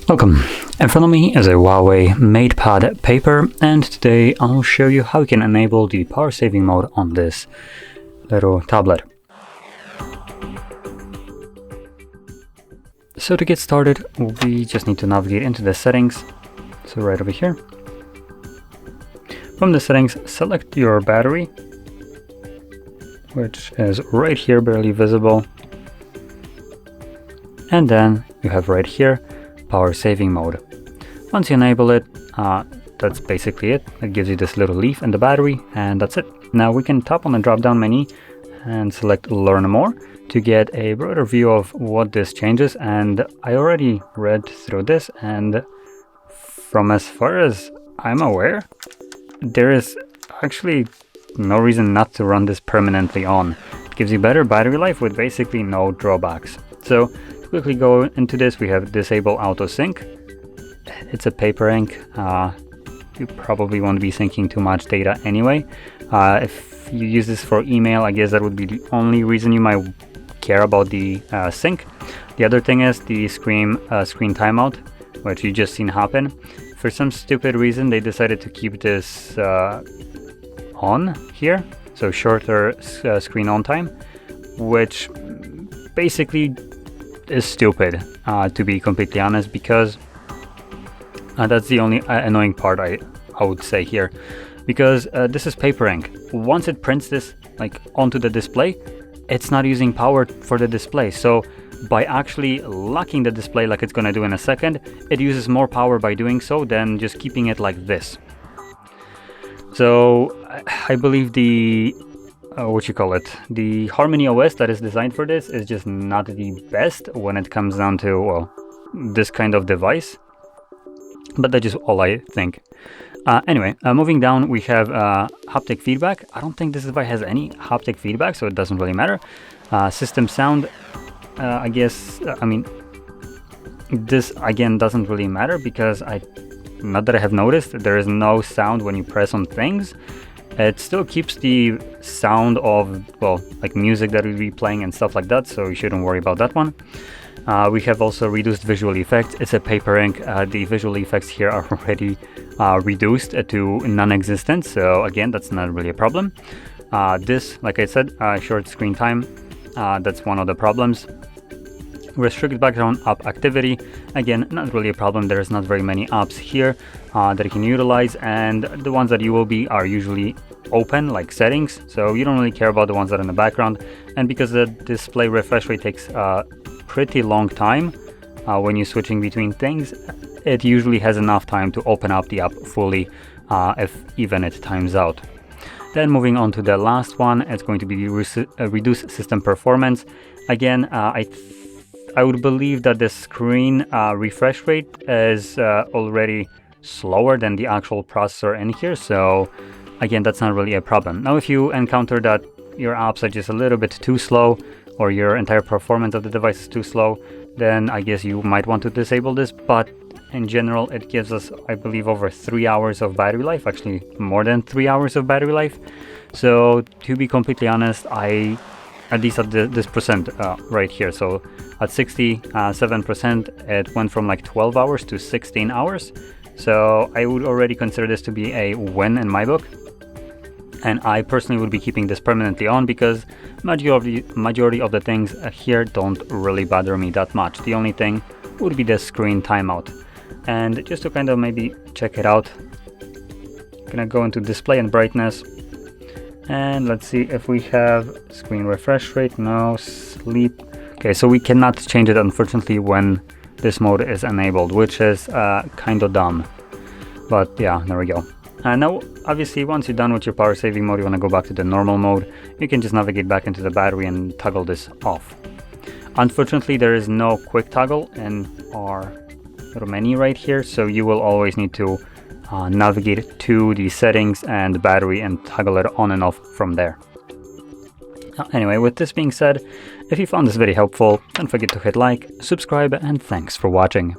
Welcome. In front of me is a HUAWEI MatePad Paper, and today I'll show you how you can enable the power saving mode on this little tablet. So to get started, we just need to navigate into the settings. So right over here. From the settings, select your battery, which is right here, barely visible. And then you have right here, power saving mode. Once you enable it, that's basically it. It gives you this little leaf in the battery, and that's it. Now we can tap on the drop down menu and select learn more to get a broader view of what this changes. And I already read through this, and from as far as I'm aware, there is actually no reason not to run this permanently on. It gives you better battery life with basically no drawbacks. So to quickly go into this, we have disable auto sync. It's a paper ink. You probably won't be syncing too much data anyway. If you use this for email, I guess that would be the only reason you might care about the sync. The other thing is the screen timeout, which you just seen happen. For some stupid reason, they decided to keep this on here, so shorter screen on time, which basically is stupid, to be completely honest, because that's the only annoying part I would say here, because this is paper ink. Once it prints this like onto the display, it's not using power for the display. So by actually locking the display like it's gonna do in a second, it uses more power by doing so than just keeping it like this. So I believe the the Harmony OS that is designed for this is just not the best when it comes down to, well, this kind of device. But that's just all I think. Anyway, moving down, we have haptic feedback. I don't think this device has any haptic feedback, so it doesn't really matter. System sound, I guess, I mean, this again doesn't really matter because not that I have noticed, there is no sound when you press on things. It still keeps the sound of, well, like music that will be playing and stuff like that, so you shouldn't worry about that one. We have also reduced visual effects. It's a paper ink. The visual effects here are already reduced to non-existent, so again, that's not really a problem. This, like I said, short screen time, that's one of the problems. Restrict background app activity, again, not really a problem. There's not very many apps here that you can utilize, and the ones that you will be are usually open, like settings, so you don't really care about the ones that are in the background. And because the display refresh rate takes a pretty long time when you're switching between things, it usually has enough time to open up the app fully if even it times out. Then moving on to the last one, it's going to be reduce system performance. Again, I would believe that the screen refresh rate is already slower than the actual processor in here, so again, that's not really a problem. Now, if you encounter that your apps are just a little bit too slow, or your entire performance of the device is too slow, then I guess you might want to disable this. But in general, it gives us, I believe, over 3 hours of battery life, actually more than 3 hours of battery life. So to be completely honest, at least at this percent right here, so at 67%, it went from like 12 hours to 16 hours. So I would already consider this to be a win in my book. And I personally would be keeping this permanently on because majority of the things here don't really bother me that much. The only thing would be the screen timeout. And just to kind of maybe check it out, I'm gonna go into display and brightness. And let's see if we have screen refresh rate. No, sleep. Okay, so we cannot change it, unfortunately, when this mode is enabled, which is kind of dumb. But yeah, there we go. Now, obviously, once you're done with your power saving mode, you want to go back to the normal mode. You can just navigate back into the battery and toggle this off. Unfortunately, there is no quick toggle in our little menu right here, so you will always need to navigate to the settings and the battery and toggle it on and off from there. Anyway, with this being said, if you found this video helpful, don't forget to hit like, subscribe, and thanks for watching.